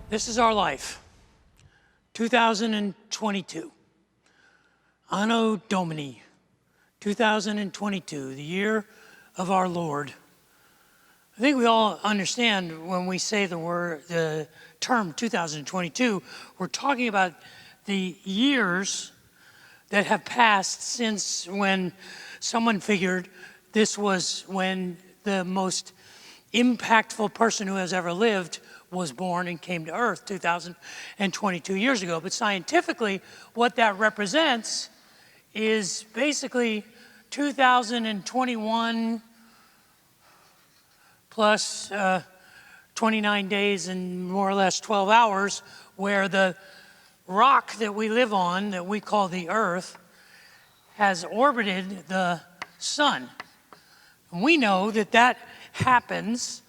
This is our life, 2022. Anno Domini, 2022, the year of our Lord. I think we all understand when we say the term 2022, we're talking about the years that have passed since when someone figured this was when the most impactful person who has ever lived was born and came to earth 2022 years ago. But scientifically, what that represents is basically 2021 plus 29 days and more or less 12 hours, where the rock that we live on, that we call the earth, has orbited the sun. And we know that that happens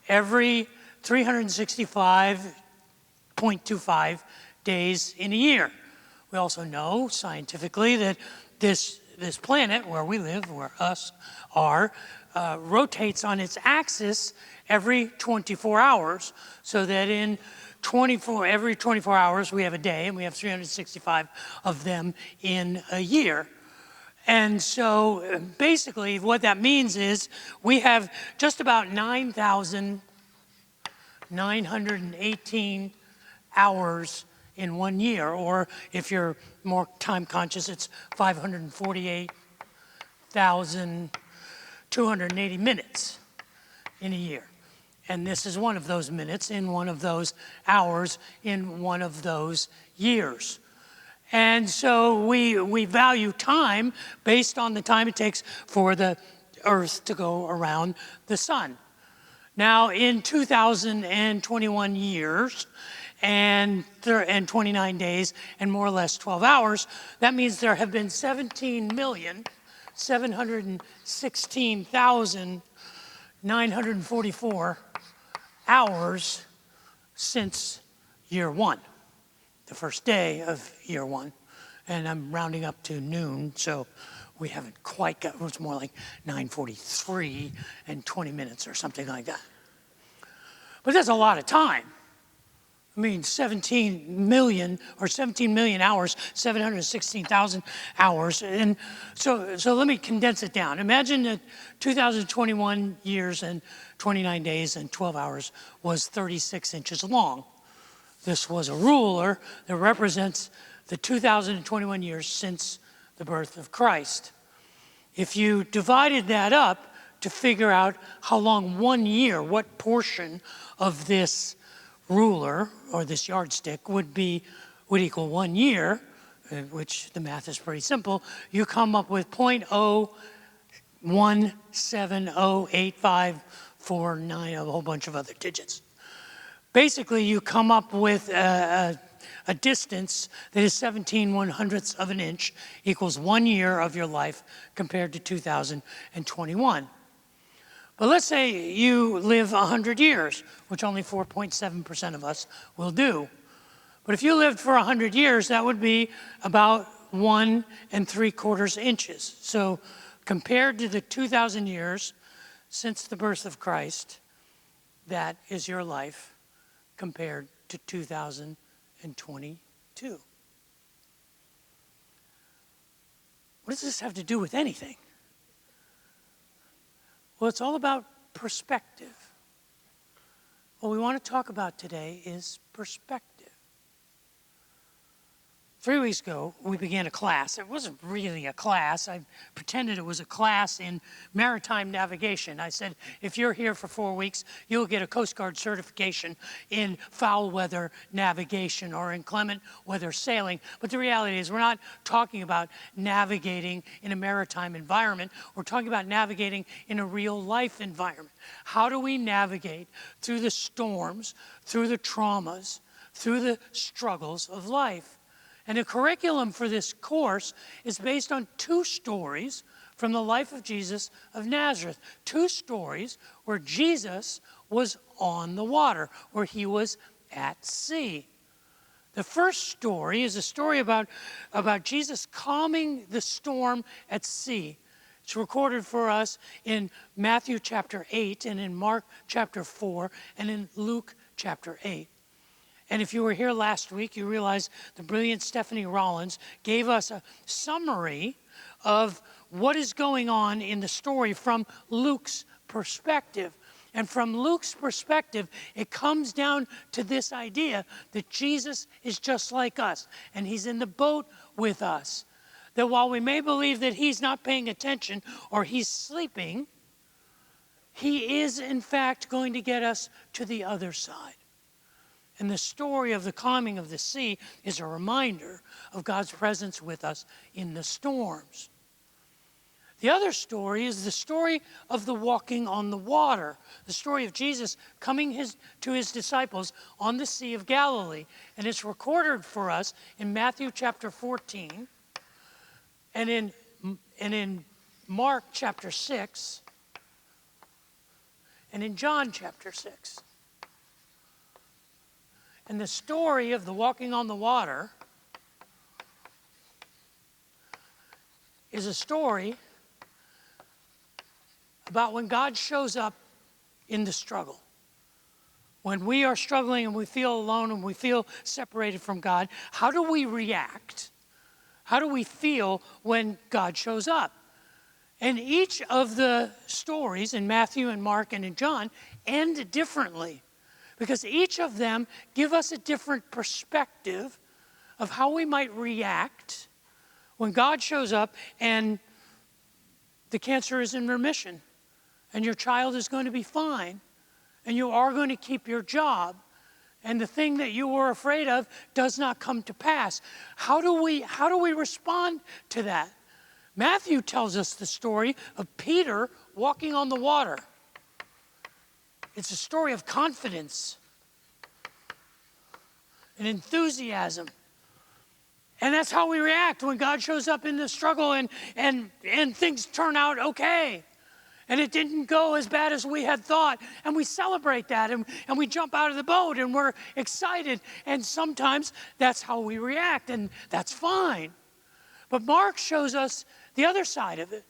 every 365.25 days in a year. We also know scientifically that this planet where we live, where us are, rotates on its axis every 24 hours, so that in every 24 hours we have a day, and we have 365 of them in a year. And so basically what that means is we have just about 9,918 hours in 1 year, or if you're more time conscious, it's 548,280 minutes in a year. And this is one of those minutes in one of those hours in one of those years. And so we value time based on the time it takes for the earth to go around the sun. Now, in 2021 years and 29 days and more or less 12 hours, that means there have been 17,716,944 hours since year one, the first day of year one. And I'm rounding up to noon, so we haven't quite got, it's more like 9:43 and 20 minutes or something like that. But that's a lot of time. I mean, 17 million hours, 716,000 hours. And so let me condense it down. Imagine that 2021 years and 29 days and 12 hours was 36 inches long. This was a ruler that represents the 2021 years since the birth of Christ. If you divided that up to figure out how long 1 year, what portion of this ruler or this yardstick would equal 1 year, which the math is pretty simple, you come up with 0.0170854, a whole bunch of other digits. Basically, you come up with a distance that is 17/100ths of an inch, equals 1 year of your life compared to 2021. But let's say you live 100 years, which only 4.7% of us will do. But if you lived for 100 years, that would be about 1 3/4 inches. So compared to the 2,000 years since the birth of Christ, that is your life compared to 2022. What does this have to do with anything? Well, it's all about perspective. What we want to talk about today is perspective. 3 weeks ago, we began a class. It wasn't really a class. I pretended it was a class in maritime navigation. I said, if you're here for 4 weeks, you'll get a Coast Guard certification in foul weather navigation or inclement weather sailing. But the reality is we're not talking about navigating in a maritime environment. We're talking about navigating in a real life environment. How do we navigate through the storms, through the traumas, through the struggles of life? And the curriculum for this course is based on 2 stories from the life of Jesus of Nazareth. 2 stories where Jesus was on the water, where he was at sea. The first story is a story about Jesus calming the storm at sea. It's recorded for us in Matthew chapter 8 and in Mark chapter 4 and in Luke chapter 8. And if you were here last week, you realize the brilliant Stephanie Rollins gave us a summary of what is going on in the story from Luke's perspective. And from Luke's perspective, it comes down to this idea that Jesus is just like us, and he's in the boat with us. That while we may believe that he's not paying attention or he's sleeping, he is in fact going to get us to the other side. And the story of the calming of the sea is a reminder of God's presence with us in the storms. The other story is the story of the walking on the water, the story of Jesus coming to his disciples on the Sea of Galilee. And it's recorded for us in Matthew chapter 14 and in Mark chapter 6 and in John chapter 6. And the story of the walking on the water is a story about when God shows up in the struggle. When we are struggling and we feel alone and we feel separated from God, how do we react? How do we feel when God shows up? And each of the stories in Matthew and Mark and in John end differently, because each of them give us a different perspective of how we might react when God shows up and the cancer is in remission and your child is going to be fine and you are going to keep your job and the thing that you were afraid of does not come to pass. How do we respond to that? Matthew tells us the story of Peter walking on the water. It's a story of confidence and enthusiasm. And that's how we react when God shows up in the struggle and things turn out okay. And it didn't go as bad as we had thought. And we celebrate that and we jump out of the boat and we're excited. And sometimes that's how we react, and that's fine. But Mark shows us the other side of it.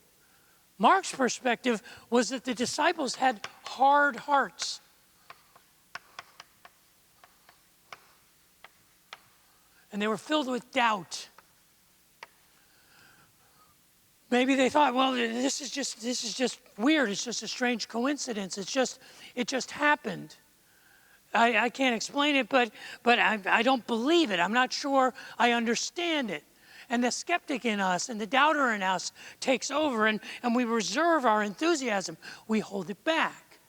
Mark's perspective was that the disciples had hard hearts. And they were filled with doubt. Maybe they thought, well, this is just weird. It's just a strange coincidence. It just happened. I can't explain it, but I don't believe it. I'm not sure I understand it. And the skeptic in us and the doubter in us takes over, and we reserve our enthusiasm. We hold it back.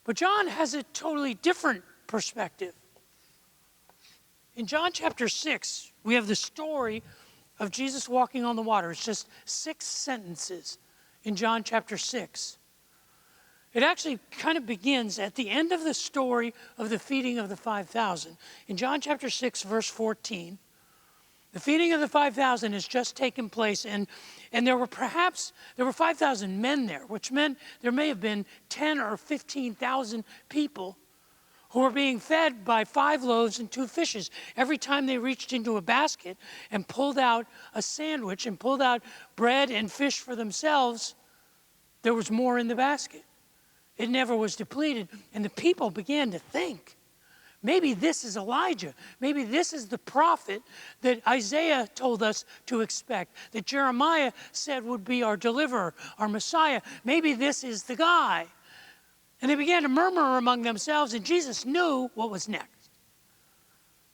But John has a totally different perspective. In John chapter 6, we have the story of Jesus walking on the water. It's just 6 sentences in John chapter 6. It actually kind of begins at the end of the story of the feeding of the 5,000. In John chapter 6, verse 14, the feeding of the 5,000 has just taken place, and there were 5,000 men there, which meant there may have been 10 or 15,000 people who were being fed by 5 loaves and 2 fishes. Every time they reached into a basket and pulled out a sandwich and pulled out bread and fish for themselves, there was more in the basket. It never was depleted. And the people began to think, maybe this is Elijah. Maybe this is the prophet that Isaiah told us to expect, that Jeremiah said would be our deliverer, our Messiah. Maybe this is the guy. And they began to murmur among themselves, and Jesus knew what was next.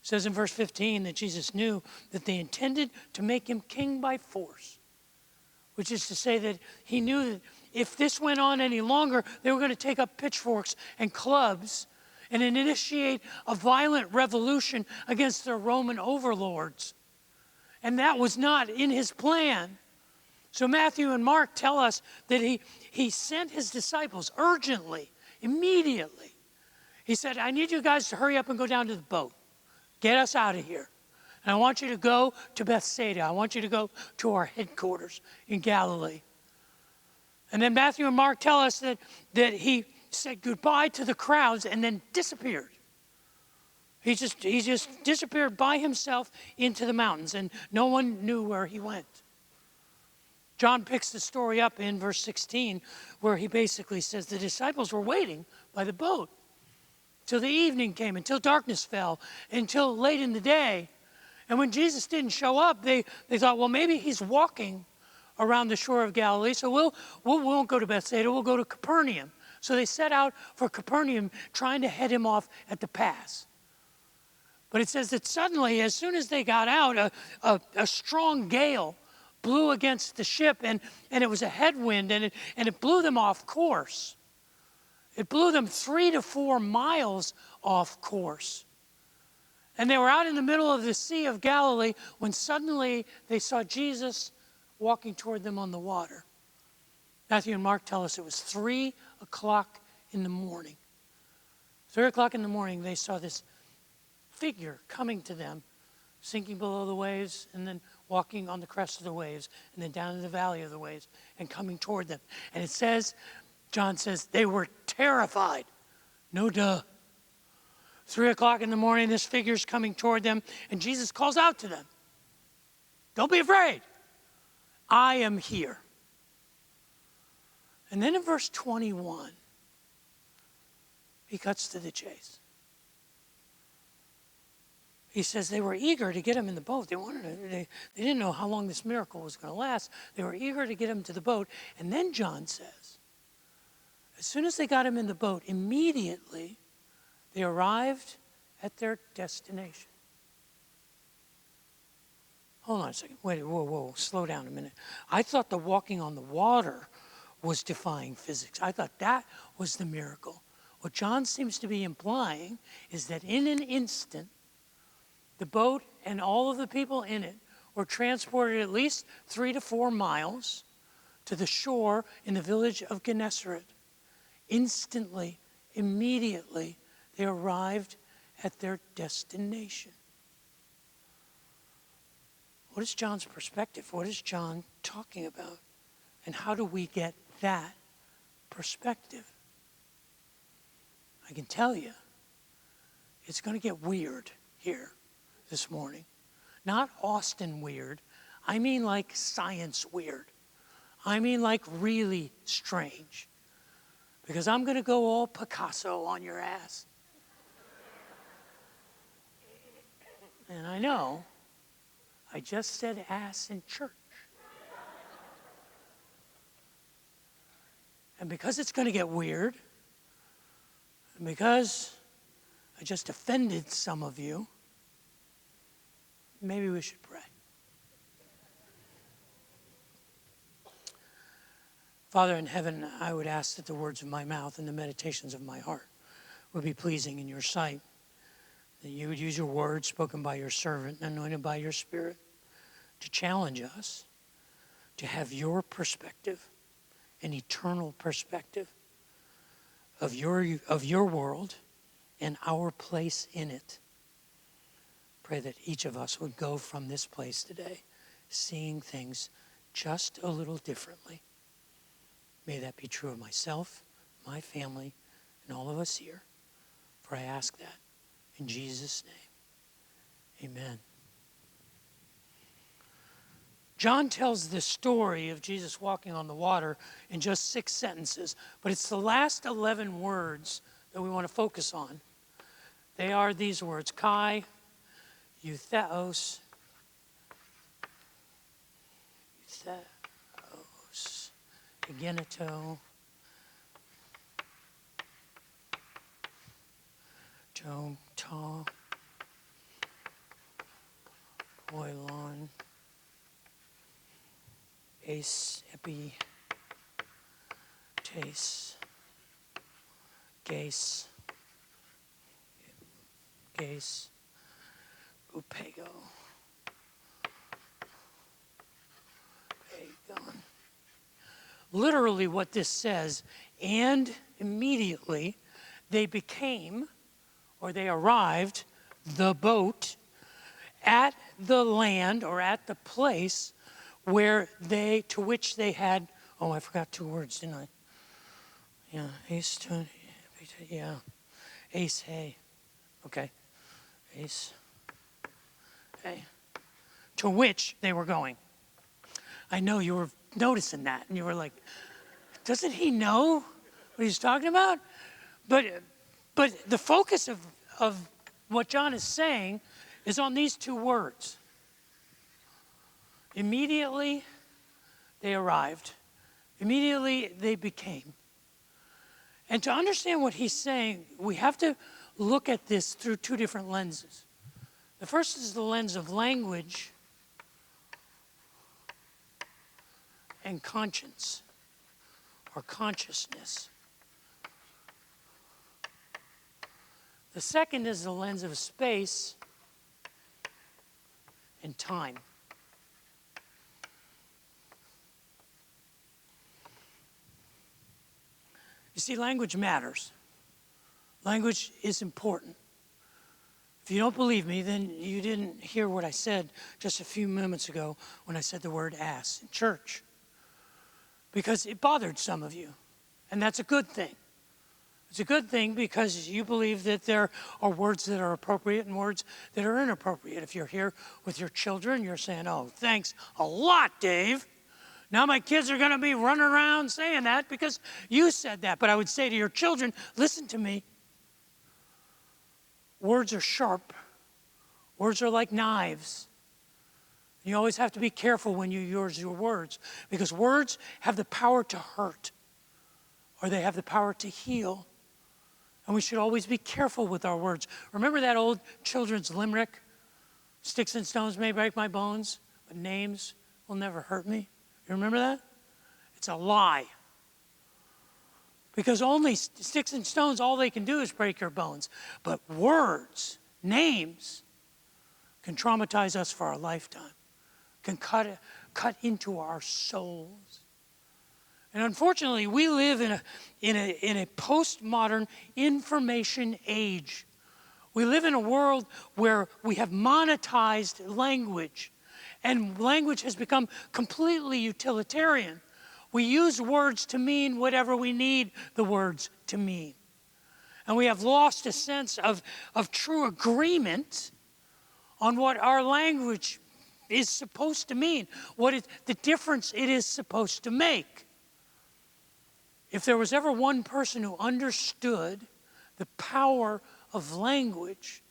It says in verse 15 that Jesus knew that they intended to make him king by force, which is to say that he knew that if this went on any longer, they were going to take up pitchforks and clubs and initiate a violent revolution against their Roman overlords. And that was not in his plan. So Matthew and Mark tell us that he sent his disciples urgently, immediately. He said, I need you guys to hurry up and go down to the boat. Get us out of here. And I want you to go to Bethsaida. I want you to go to our headquarters in Galilee. And then Matthew and Mark tell us that he said goodbye to the crowds and then disappeared. He just disappeared by himself into the mountains, and no one knew where he went. John picks the story up in verse 16, where he basically says the disciples were waiting by the boat. till the evening came, until darkness fell, until late in the day. And when Jesus didn't show up, they thought, well, maybe he's walking around the shore of Galilee, so we won't go to Bethsaida, we'll go to Capernaum. So they set out for Capernaum, trying to head him off at the pass. But it says that suddenly, as soon as they got out, a strong gale blew against the ship, and it was a headwind, and it blew them off course. It blew them 3 to 4 miles off course. And they were out in the middle of the Sea of Galilee when suddenly they saw Jesus walking toward them on the water. Matthew and Mark tell us it was 3 o'clock in the morning. 3 o'clock in the morning, they saw this figure coming to them, sinking below the waves, and then walking on the crest of the waves, and then down in the valley of the waves, and coming toward them. And it says, John says, they were terrified. No duh. 3 o'clock in the morning, this figure's coming toward them, and Jesus calls out to them, don't be afraid. I am here. And then in verse 21, he cuts to the chase. He says they were eager to get him in the boat. They didn't know how long this miracle was going to last. They were eager to get him to the boat. And then John says, as soon as they got him in the boat, immediately they arrived at their destination. Hold on a second. Wait, whoa, slow down a minute. I thought the walking on the water was defying physics. I thought that was the miracle. What John seems to be implying is that in an instant, the boat and all of the people in it were transported at least 3 to 4 miles to the shore in the village of Gennesaret. Instantly, immediately, they arrived at their destination. What is John's perspective? What is John talking about? And how do we get that perspective? I can tell you, it's going to get weird here this morning. Not Austin weird. I mean like science weird. I mean like really strange. Because I'm going to go all Picasso on your ass. And I know, I just said ass in church. And because it's going to get weird, and because I just offended some of you, maybe we should pray. Father in heaven, I would ask that the words of my mouth and the meditations of my heart would be pleasing in your sight, that you would use your words spoken by your servant and anointed by your Spirit to challenge us to have your perspective, an eternal perspective of your world and our place in it. Pray that each of us would go from this place today seeing things just a little differently. May that be true of myself, my family, and all of us here. For I ask that in Jesus' name. Amen. John tells this story of Jesus walking on the water in just 6 sentences, but it's the last 11 words that we want to focus on. They are these words: Kai, Eutheos, Egeneto, Jom-ta, Oilon, Ace, Epi, Tace, Gace, Upego, Pagon. Literally what this says, and immediately they became, or they arrived, the boat at the land or at the place to which they had, oh, I forgot 2 words, didn't I? Yeah, ace, hey. Okay, ace, hey. To which they were going. I know you were noticing that, and you were like, doesn't he know what he's talking about? But But the focus of what John is saying is on these two words. Immediately they arrived. Immediately they became. And to understand what he's saying, we have to look at this through two different lenses. The first is the lens of language and conscience or consciousness. The second is the lens of space and time. You see, language matters. Language is important. If you don't believe me, then you didn't hear what I said just a few moments ago when I said the word ass in church. Because it bothered some of you. And that's a good thing. It's a good thing because you believe that there are words that are appropriate and words that are inappropriate. If you're here with your children, you're saying, oh, thanks a lot, Dave. Now my kids are going to be running around saying that because you said that. But I would say to your children, listen to me. Words are sharp. Words are like knives. You always have to be careful when you use your words because words have the power to hurt or they have the power to heal. And we should always be careful with our words. Remember that old children's limerick? Sticks and stones may break my bones, but names will never hurt me. You remember that? It's a lie. Because only sticks and stones, all they can do is break your bones. But words, names, can traumatize us for our lifetime, can cut into our souls. And unfortunately, we live in a postmodern information age. We live in a world where we have monetized language, and language has become completely utilitarian. We use words to mean whatever we need the words to mean. And we have lost a sense of true agreement on what our language is supposed to mean, the difference it is supposed to make. If there was ever one person who understood the power of language,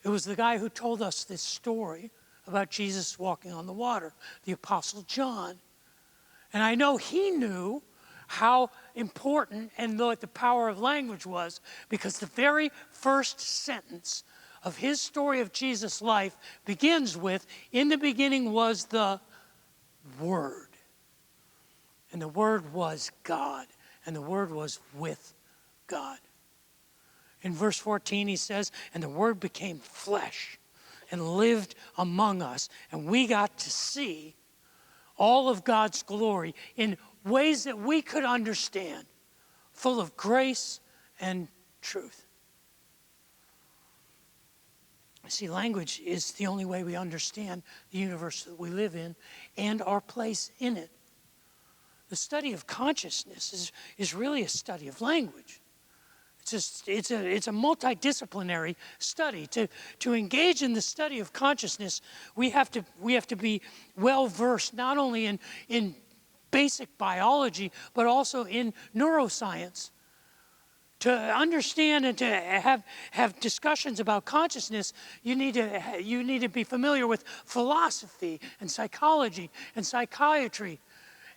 it was the guy who told us this story about Jesus walking on the water, the Apostle John. And I know he knew how important and what the power of language was because the very first sentence of his story of Jesus' life begins with, in the beginning was the Word. And the Word was God. And the Word was with God. In verse 14 he says, and the Word became flesh and lived among us. And we got to see all of God's glory in ways that we could understand, full of grace and truth. See, language is the only way we understand the universe that we live in and our place in it. The study of consciousness is really a study of language. It's a multidisciplinary study. To engage in the study of consciousness, we have to be well versed not only in basic biology but also in neuroscience. To understand and to have discussions about consciousness, you need to be familiar with philosophy and psychology and psychiatry.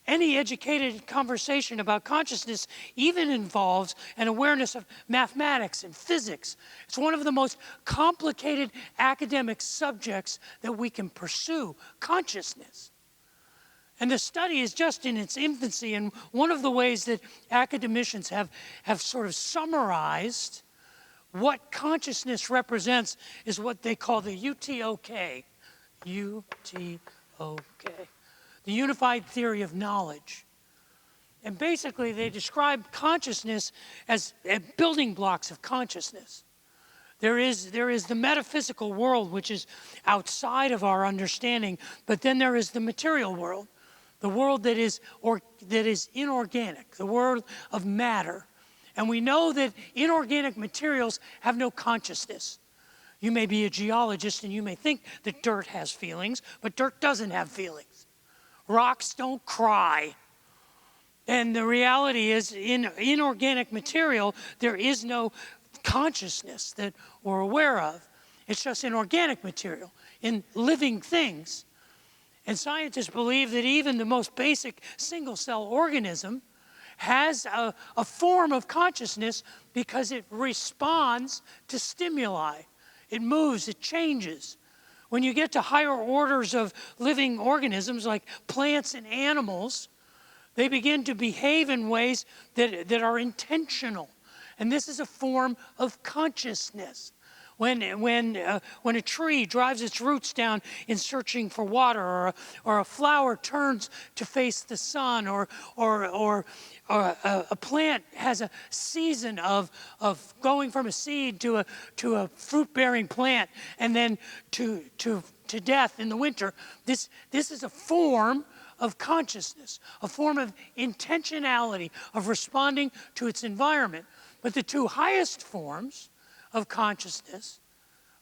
Any educated conversation about consciousness even involves an awareness of mathematics and physics. It's one of the most complicated academic subjects that we can pursue, consciousness. And the study is just in its infancy, and one of the ways that academicians have sort of summarized what consciousness represents is what they call the UTOK. UTOK. The Unified Theory of Knowledge. And basically they describe consciousness as building blocks of consciousness. There is the metaphysical world, which is outside of our understanding, but then there is the material world, the world that is inorganic, the world of matter. And we know that inorganic materials have no consciousness. You may be a geologist and you may think that dirt has feelings, but dirt doesn't have feelings. Rocks don't cry. And the reality is, in inorganic material, there is no consciousness that we're aware of. It's just in organic material, in living things. And scientists believe that even the most basic single-cell organism has a form of consciousness because it responds to stimuli. It moves, it changes. When you get to higher orders of living organisms like plants and animals, they begin to behave in ways that are intentional. And this is a form of consciousness. When a tree drives its roots down in searching for water, or a flower turns to face the sun, or a plant has a season of going from a seed to a fruit-bearing plant, and then to death in the winter. This is a form of consciousness, a form of intentionality, of responding to its environment. But the two highest forms of consciousness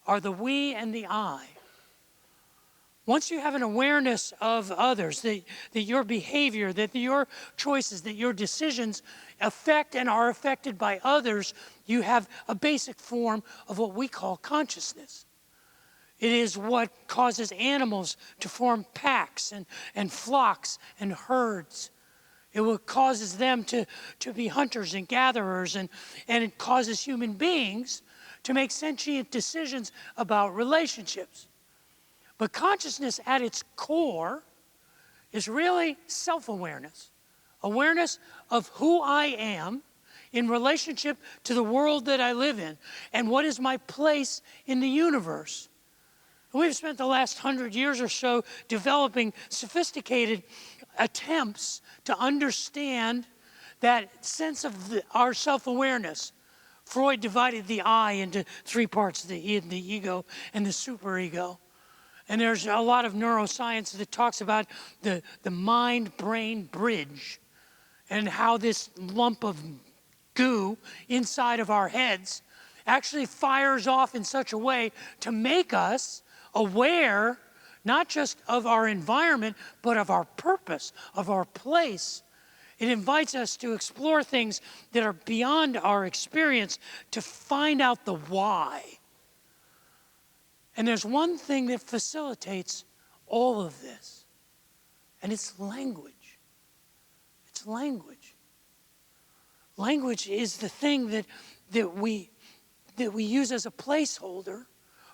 are the we and the I. Once you have an awareness of others, that your behavior, that your choices, that your decisions affect and are affected by others, you have a basic form of what we call consciousness. It is what causes animals to form packs and flocks and herds. It what causes them to be hunters and gatherers, and it causes human beings to make sentient decisions about relationships. But consciousness at its core is really self-awareness. Awareness of who I am in relationship to the world that I live in, and what is my place in the universe. We've spent the last 100 years or so developing sophisticated attempts to understand that sense of our self-awareness. Freud divided the I into three parts, the ego, and the superego. And there's a lot of neuroscience that talks about the mind-brain bridge, and how this lump of goo inside of our heads actually fires off in such a way to make us aware not just of our environment, but of our purpose, of our place. It invites us to explore things that are beyond our experience, to find out the why. And there's one thing that facilitates all of this, and it's language. It's language. Language is the thing that we use as a placeholder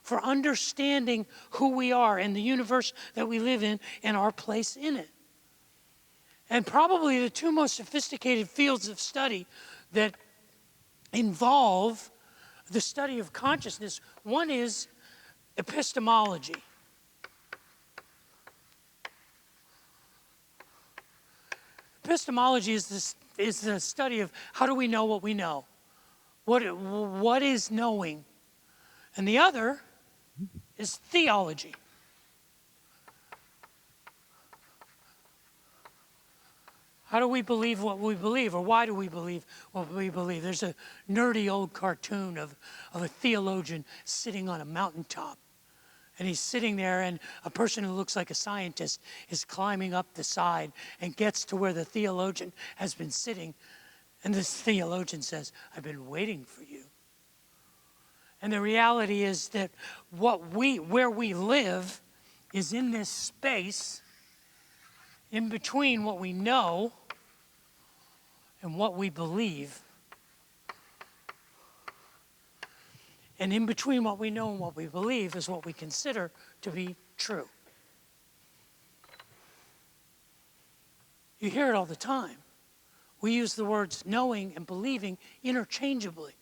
for understanding who we are and the universe that we live in and our place in it. And probably the two most sophisticated fields of study that involve the study of consciousness, one is epistemology. Epistemology is the study of how do we know what we know? What is knowing? And the other is theology. How do we believe what we believe, or why do we believe what we believe? There's a nerdy old cartoon of a theologian sitting on a mountaintop. And he's sitting there, and a person who looks like a scientist is climbing up the side and gets to where the theologian has been sitting. And this theologian says, "I've been waiting for you." And the reality is that where we live is in this space in between what we know and what we believe. And in between what we know and what we believe is what we consider to be true. You hear it all the time. We use the words knowing and believing interchangeably.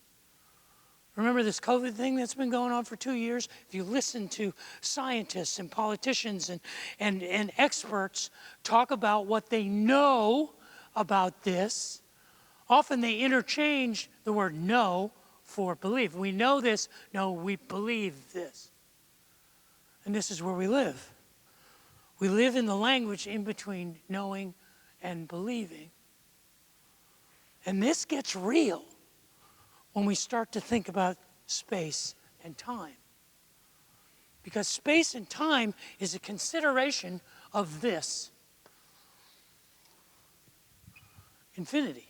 Remember this COVID thing that's been going on for 2 years? If you listen to scientists and politicians and experts talk about what they know about this, often they interchange the word know for believe. We know this, no, we believe this. And this is where we live. We live in the language in between knowing and believing. And this gets real when we start to think about space and time. Because space and time is a consideration of this: infinity.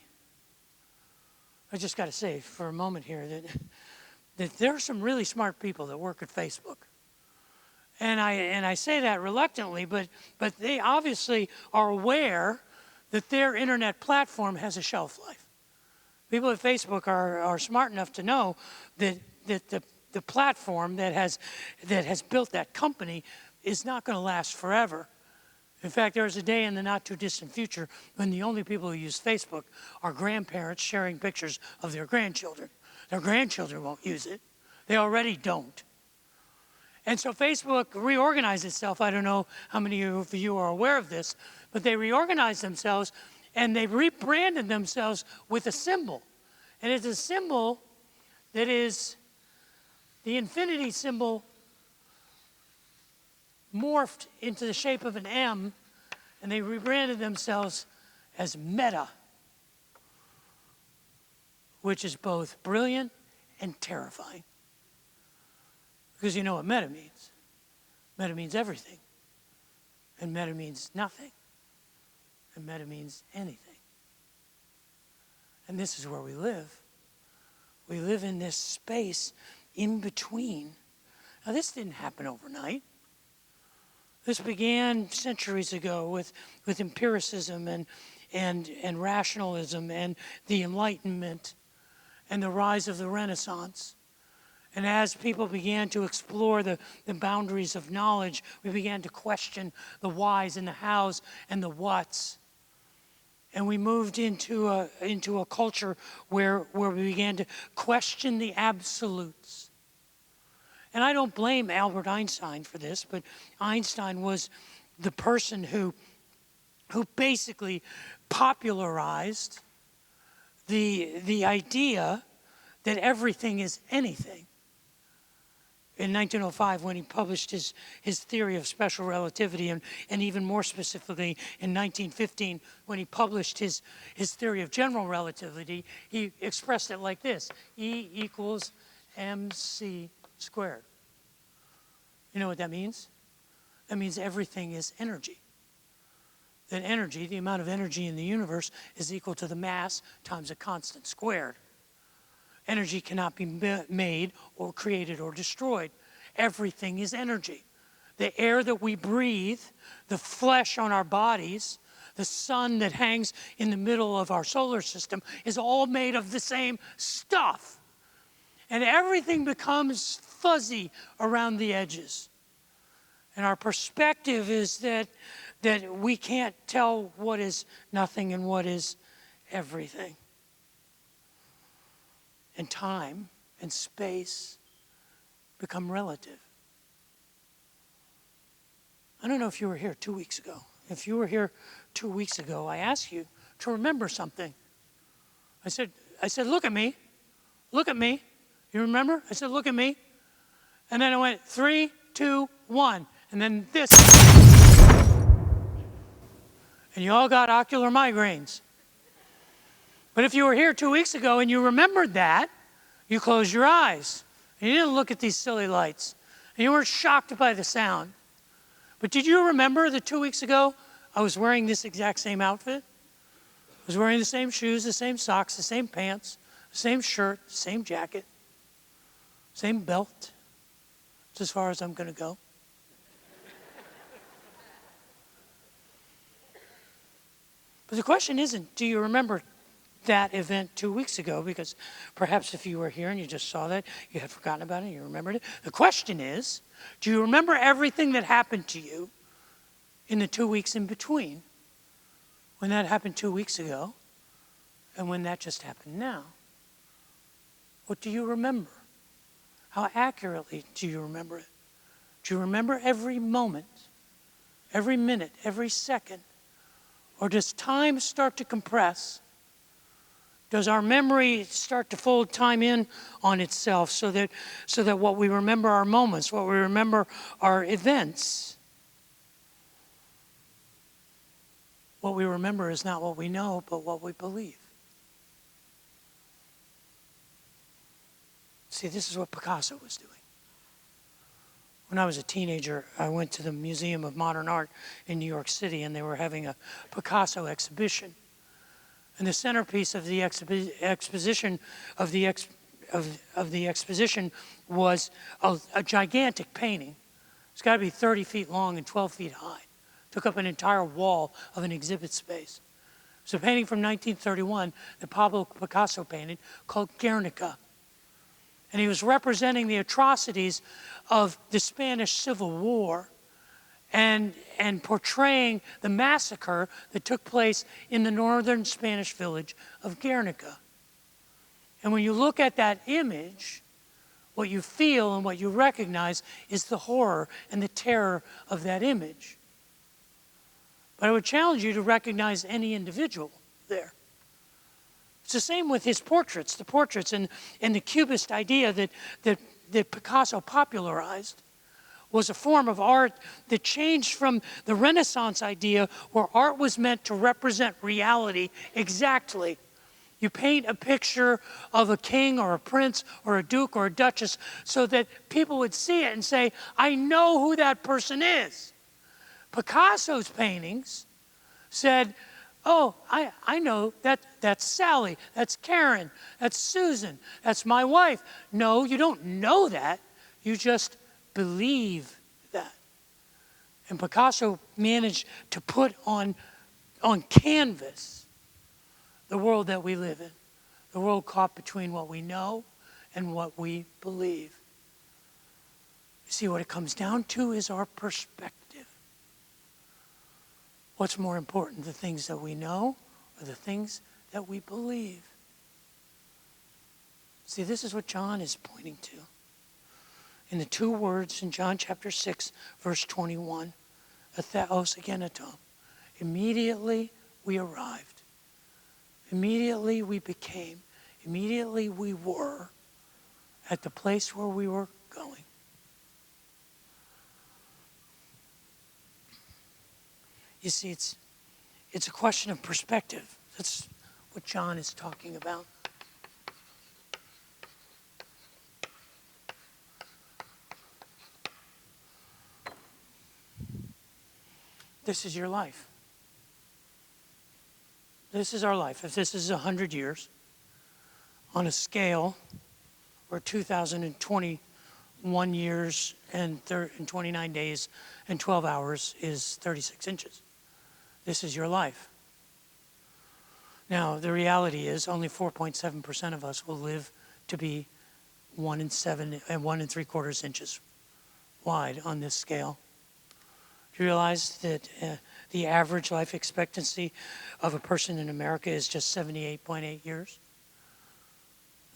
I just got to say for a moment here that there are some really smart people that work at Facebook. And I say that reluctantly, but they obviously are aware that their internet platform has a shelf life. People at Facebook are smart enough to know that the platform that has built that company is not going to last forever. In fact, there's a day in the not too distant future when the only people who use Facebook are grandparents sharing pictures of their grandchildren. Their grandchildren won't use it. They already don't. And so Facebook reorganized itself. I don't know how many of you are aware of this, but they reorganized themselves and they rebranded themselves with a symbol. And it's a symbol that is the infinity symbol morphed into the shape of an M, and they rebranded themselves as Meta, which is both brilliant and terrifying. Because you know what meta means. Meta means everything. And meta means nothing. And meta means anything. And this is where we live. We live in this space in between. Now, this didn't happen overnight. This began centuries ago with empiricism and rationalism and the Enlightenment and the rise of the Renaissance. And as people began to explore the boundaries of knowledge, we began to question the whys and the hows and the whats. And we moved into a culture where we began to question the absolutes. And I don't blame Albert Einstein for this, but Einstein was the person who basically popularized the idea that everything is anything. In 1905, when he published his theory of special relativity, and even more specifically in 1915, when he published his theory of general relativity, he expressed it like this: E equals mc squared. You know what that means? That means everything is energy. That energy, the amount of energy in the universe, is equal to the mass times a constant squared. Energy cannot be made or created or destroyed. Everything is energy. The air that we breathe, the flesh on our bodies, the sun that hangs in the middle of our solar system is all made of the same stuff. And everything becomes fuzzy around the edges. And our perspective is that we can't tell what is nothing and what is everything. And time and space become relative. I don't know if you were here 2 weeks ago. If you were here 2 weeks ago, I asked you to remember something. I said, look at me. Look at me. You remember? I said, look at me. And then I went 3, 2, 1. And then this. And you all got ocular migraines. But if you were here 2 weeks ago and you remembered that, you closed your eyes. And you didn't look at these silly lights. And you weren't shocked by the sound. But did you remember that 2 weeks ago I was wearing this exact same outfit? I was wearing the same shoes, the same socks, the same pants, the same shirt, the same jacket, same belt. It's as far as I'm going to go. But the question isn't, do you remember that event 2 weeks ago? Because perhaps if you were here and you just saw that, you had forgotten about it and you remembered it. The question is, do you remember everything that happened to you in the 2 weeks in between? When that happened 2 weeks ago and when that just happened now? What do you remember? How accurately do you remember it? Do you remember every moment, every minute, every second? Or does time start to compress? Does our memory start to fold time in on itself so that what we remember are moments, what we remember are events? What we remember is not what we know, but what we believe. See, this is what Picasso was doing. When I was a teenager, I went to the Museum of Modern Art in New York City, and they were having a Picasso exhibition. And the centerpiece of the exposition of the exposition was a gigantic painting. It's got to be 30 feet long and 12 feet high. Took up an entire wall of an exhibit space. It's a painting from 1931 that Pablo Picasso painted called Guernica. And he was representing the atrocities of the Spanish Civil War and portraying the massacre that took place in the northern Spanish village of Guernica. And when you look at that image, what you feel and what you recognize is the horror and the terror of that image. But I would challenge you to recognize any individual there. It's the same with his portraits, and the Cubist idea that Picasso popularized was a form of art that changed from the Renaissance idea where art was meant to represent reality exactly. You paint a picture of a king or a prince or a duke or a duchess so that people would see it and say, I know who that person is. Picasso's paintings said, oh, I know that's Sally, that's Karen, that's Susan, that's my wife. No, you don't know that. You just believe that. And Picasso managed to put on canvas the world that we live in, the world caught between what we know and what we believe. You see, what it comes down to is our perspective. What's more important, the things that we know or the things that we believe? See, this is what John is pointing to. In the two words in John chapter 6, verse 21, theos egeneto. Immediately we arrived. Immediately we became. Immediately we were at the place where we were going. You see, it's a question of perspective. That's what John is talking about. This is your life. This is our life. If this is 100 years, on a scale where 2,021 years and 29 days and 12 hours is 36 inches. This is your life. Now, the reality is only 4.7% of us will live to be 1 3/4 inches wide on this scale. Do you realize that the average life expectancy of a person in America is just 78.8 years?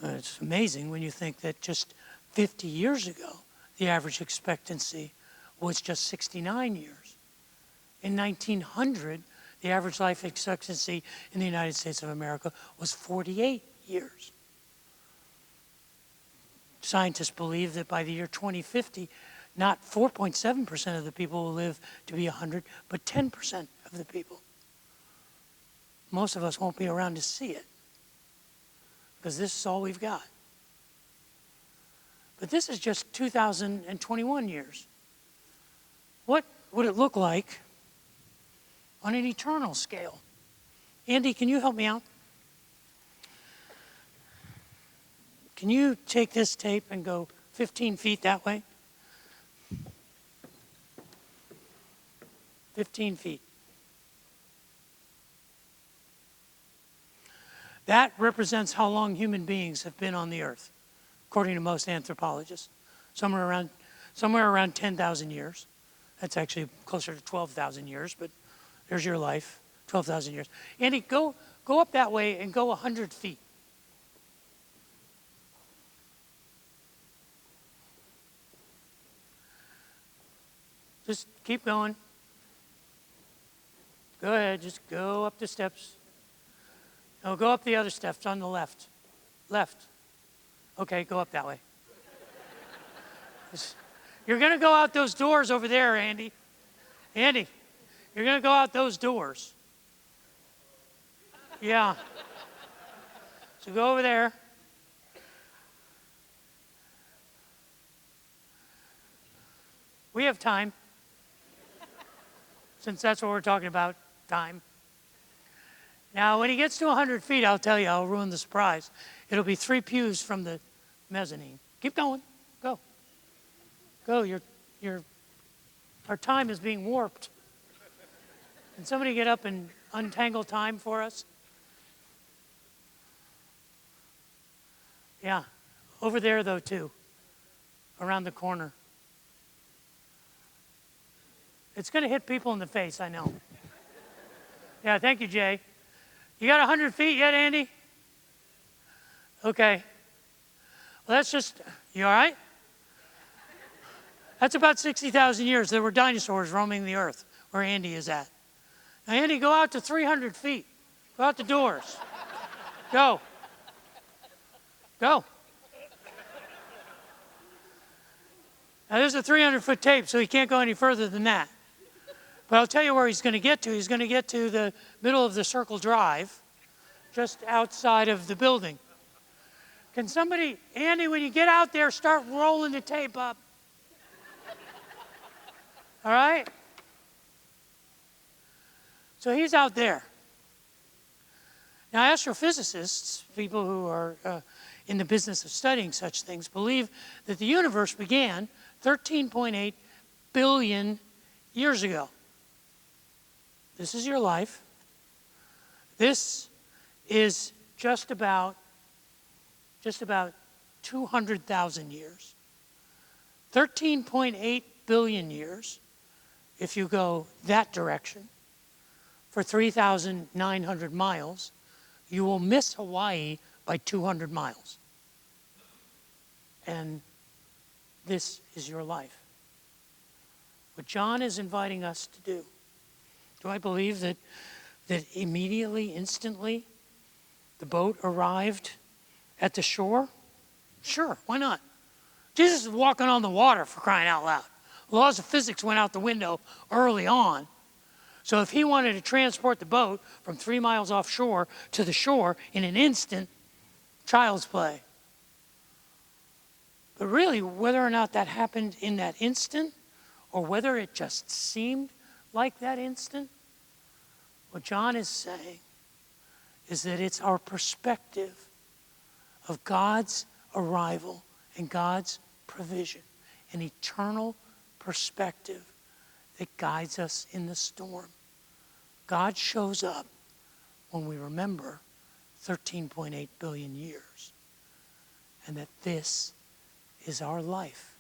It's amazing when you think that just 50 years ago, the average expectancy was just 69 years. In 1900, the average life expectancy in the United States of America was 48 years. Scientists believe that by the year 2050, not 4.7% of the people will live to be 100, but 10% of the people. Most of us won't be around to see it because this is all we've got. But this is just 2021 years. What would it look like on an eternal scale? Andy, can you help me out? Can you take this tape and go 15 feet that way? 15 feet. That represents how long human beings have been on the earth, according to most anthropologists. Somewhere around 10,000 years. That's actually closer to 12,000 years, but there's your life, 12,000 years. Andy, go up that way and go 100 feet. Just keep going. Go ahead, just go up the steps. No, go up the other steps on the left. Left. Okay, go up that way. You're going to go out those doors over there, Andy. Andy, you're going to go out those doors. Yeah. So go over there. We have time, since that's what we're talking about, time. Now, when he gets to 100 feet, I'll tell you, I'll ruin the surprise. It'll be 3 pews from the mezzanine. Keep going. Go. Go. Our time is being warped. Can somebody get up and untangle time for us? Yeah. Over there, though, too. Around the corner. It's going to hit people in the face, I know. Yeah, thank you, Jay. You got 100 feet yet, Andy? Okay. Well, that's just, you all right? That's about 60,000 years. There were dinosaurs roaming the earth where Andy is at. Now, Andy, go out to 300 feet. Go out the doors. Go. Go. Now, there's a 300-foot tape, so he can't go any further than that. But I'll tell you where he's going to get to. He's going to get to the middle of the Circle Drive, just outside of the building. Can somebody, Andy, when you get out there, start rolling the tape up? All right? So he's out there. Now, astrophysicists, people who are in the business of studying such things, believe that the universe began 13.8 billion years ago. This is your life. This is just about 200,000 years. 13.8 billion years, if you go that direction, for 3,900 miles, you will miss Hawaii by 200 miles. And this is your life. What John is inviting us to do. Do I believe that immediately, instantly, the boat arrived at the shore? Sure, why not? Jesus is walking on the water, for crying out loud. The laws of physics went out the window early on. So if he wanted to transport the boat from 3 miles offshore to the shore in an instant, child's play. But really, whether or not that happened in that instant, or whether it just seemed like that instant, what John is saying is that it's our perspective of God's arrival and God's provision, an eternal perspective that guides us in the storm. God shows up when we remember 13.8 billion years, and that this is our life.